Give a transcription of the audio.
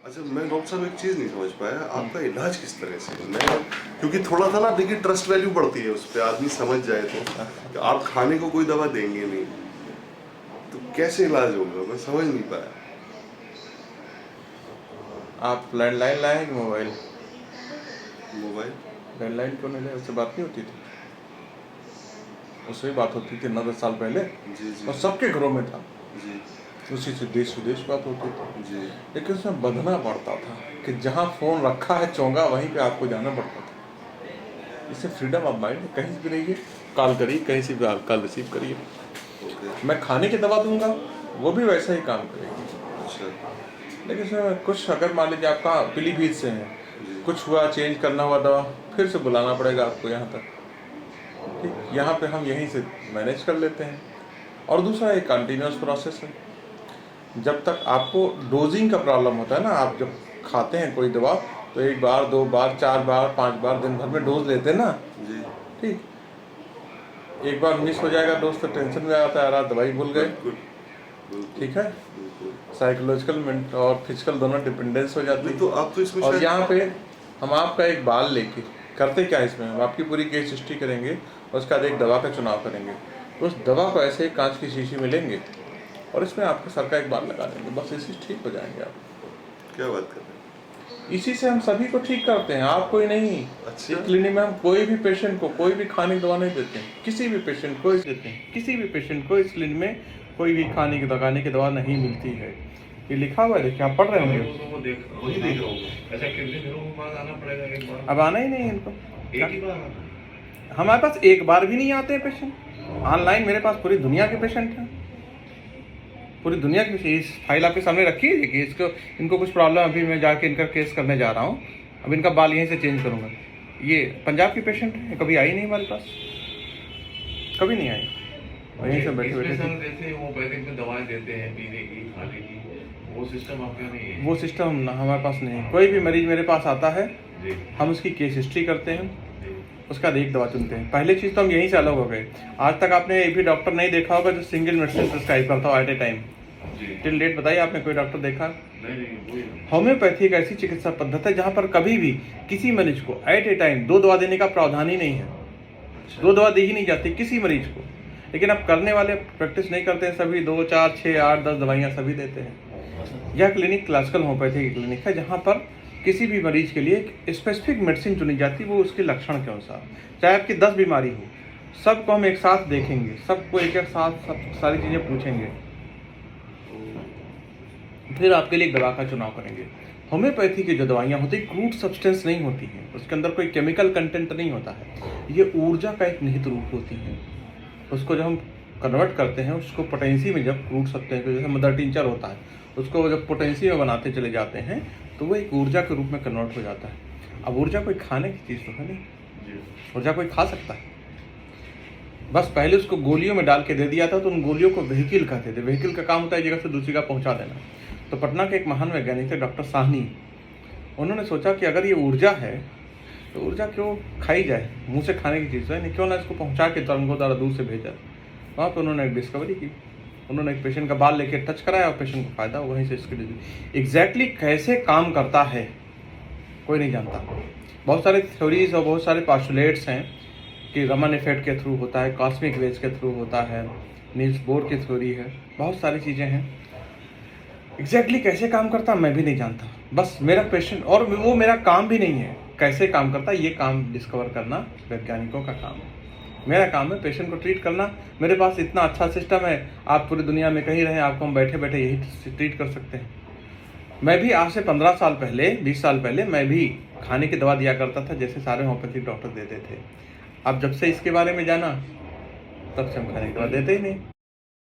अच्छा, मैं डॉक्टर साहब एक चीज़ नहीं समझ पाया, आपका इलाज किस तरह से है? मैं क्योंकि थोड़ा सा ना देखिए ट्रस्ट वैल्यू बढ़ती है उस पे, आदमी समझ जाए तो कि आप खाने को कोई दवा देंगे नहीं, तो कैसे इलाज होगा? मैं समझ नहीं पाया। आप लैंडलाइन लाए हैं कि मोबाइल? मोबाइल? लैंडलाइन क्यों नहीं लाए? उससे बात नहीं होती थी? उससे भी बात होती थी 9-10 साल पहले, जी, जी। और सबके घरों में था। जी, उसी से देश विदेश बात होती थी। जी। लेकिन उसमें बंधना पड़ता था कि जहाँ फ़ोन रखा है चोंगा वहीं पे आपको जाना पड़ता था। इससे फ्रीडम ऑफ माइंड है, कहीं से भी रहिए, कॉल करिए, कहीं से भी आप कॉल रिसीव करिए। ओके। मैं खाने की दवा दूंगा, वो भी वैसा ही काम करेगी। अच्छा। लेकिन इसमें कुछ, अगर मान लीजिए आपका पीलीभीत से है, जी। कुछ हुआ, चेंज करना हुआ दवा, फिर से बुलाना पड़ेगा आपको यहाँ तक। ठीक, यहाँ पे हम यहीं से मैनेज कर लेते हैं। और दूसरा एक कंटिन्यूस प्रोसेस है। जब तक आपको डोजिंग का प्रॉब्लम होता है ना, आप जब खाते हैं कोई दवा तो 1 बार 2 बार 4 बार 5 बार दिन भर में डोज लेते हैं ना। जी। ठीक, एक बार मिस हो जाएगा डोज तो टेंशन में आता है, रात दवाई भूल गए। बिल्कुल, बिल्कुल, ठीक है, बिल्कुल। साइकोलॉजिकल और फिजिकल दोनों डिपेंडेंस हो जाती नहीं है। तो आप तो इसमें और शायद यहाँ पे हम आपका एक बाल लेके करते क्या, इसमें हम आपकी पूरी केस हिस्ट्री करेंगे, उसके बाद एक दवा का चुनाव करेंगे। उस दवा को ऐसे ही कांच की शीशी में लेंगे और इसमें आपके सर का एक बाल लगा देंगे, बस इसी से ठीक हो जाएंगे आप। क्या बात कर रहे हैं? इसी से हम सभी को ठीक करते हैं, आप कोई नहीं। अच्छा। इस क्लिनिक में हम कोई भी पेशेंट को कोई भी खाने की दवा नहीं देते हैं, किसी भी पेशेंट को देते हैं, किसी भी पेशेंट को इस क्लिनिक में कोई भी खाने की लगाने की दवा नहीं मिलती है। ये लिखा हुआ है, देखिए, आप पढ़ रहे होंगे। वही देख रहा हूँ। अच्छा, कितने दिनों के बाद आना पड़ेगा? एक बार? अब आना ही नहीं है इनको। एक ही बार आना? हमारे पास एक बार भी नहीं आते हैं पेशेंट। ऑनलाइन मेरे पास पूरी दुनिया के पेशेंट हैं, पूरी दुनिया की। इस फाइल आपके सामने रखी है कि इसको, इनको कुछ प्रॉब्लम, अभी मैं जाके इनका केस करने जा रहा हूँ, अब इनका बाल यहीं से चेंज करूँगा। ये पंजाब की पेशेंट है, कभी आई नहीं हमारे पास, कभी नहीं आई, वहीं से बैठे बैठे। इसमें जैसे होम्योपैथिक में दवाएं देते हैं पीने की, खाने की, वो सिस्टम आपके यहाँ नहीं है? वो सिस्टम हमारे पास नहीं है। कोई भी मरीज मेरे पास आता है, जी हम उसकी केस हिस्ट्री करते हैं, जी। उसका एक दवा चुनते हैं। पहली चीज़ तो हम यहीं से अलग हो गए। आज तक आपने एक भी डॉक्टर नहीं देखा होगा जो सिंगल मेडिसिन प्रिस्क्राइब करता हो एट ए टाइम। जी। टिल डेट बताइए, आपने कोई डॉक्टर देखा? नहीं, वही। होम्योपैथी एक ऐसी चिकित्सा पद्धति है जहाँ पर कभी भी किसी मरीज को एट ए टाइम 2 दवा देने का प्रावधान ही नहीं है। 2 दवा दी ही नहीं जाती किसी मरीज को। लेकिन अब करने वाले प्रैक्टिस नहीं करते हैं, सभी 2, 4, 6, 8, 10 दवाइयाँ सभी देते हैं। यह क्लिनिक क्लासिकल होम्योपैथी की क्लिनिक है जहाँ पर किसी भी मरीज के लिए एक स्पेसिफिक मेडिसिन चुनी जाती है, वो उसके लक्षण के अनुसार। चाहे आपकी 10 बीमारी हो, सबको हम एक साथ देखेंगे, सबको एक एक साथ सब सारी चीज़ें पूछेंगे, फिर आपके लिए एक दवा का चुनाव करेंगे। होम्योपैथी की जो दवाइयाँ होती हैं, क्रूड सब्सटेंस नहीं होती हैं, उसके अंदर कोई केमिकल कंटेंट नहीं होता है। ये ऊर्जा का एक निहित रूप होती है। उसको जब हम कन्वर्ट करते हैं, उसको पोटेंसी में जब क्रूड सब्सटेंस, जैसे मदर टिंचर होता है, उसको जब पोटेंसी में बनाते चले जाते हैं तो वो एक ऊर्जा के रूप में कन्वर्ट हो जाता है। अब ऊर्जा कोई खाने की चीज़ तो है नहीं, ऊर्जा कोई खा सकता है। बस पहले उसको गोलियों में डाल के दे दिया था, तो उन गोलियों को व्हीकल कहते थे। व्हीकल का काम होता है जगह से दूसरी जगह पहुंचा देना। तो पटना के एक महान वैज्ञानिक थे डॉक्टर साहनी, उन्होंने सोचा कि अगर ये ऊर्जा है तो ऊर्जा क्यों खाई जाए, मुंह से खाने की चीज़ है नहीं, क्यों ना इसको पहुंचा के तरंगों द्वारा दूर से भेजा। वहाँ पर उन्होंने एक डिस्कवरी की। उन्होंने एक पेशेंट का बाल लेके टच कराया और पेशेंट को फायदा, वहीं से इसकी एग्जैक्टली कैसे काम करता है कोई नहीं जानता। बहुत सारे थ्योरीज और बहुत सारे पास्टुलेट्स हैं कि रमन इफेक्ट के थ्रू होता है, कॉस्मिक रेज के थ्रू होता है, नील्स बोर की थ्योरी है, बहुत सारी चीज़ें हैं। एग्जैक्टली कैसे काम करता मैं भी नहीं जानता। बस मेरा पेशेंट, और वो मेरा काम भी नहीं है कैसे काम करता, ये काम डिस्कवर करना वैज्ञानिकों का काम है। मेरा काम है पेशेंट को ट्रीट करना। मेरे पास इतना अच्छा सिस्टम है, आप पूरी दुनिया में कहीं रहें, आपको हम बैठे बैठे यही ट्रीट कर सकते हैं। मैं भी आज से 15 साल पहले, 20 साल पहले मैं भी खाने की दवा दिया करता था जैसे सारे होम्योपैथिक डॉक्टर देते थे। अब जब से इसके बारे में जाना, तब से हम खाने की दवा देते ही नहीं।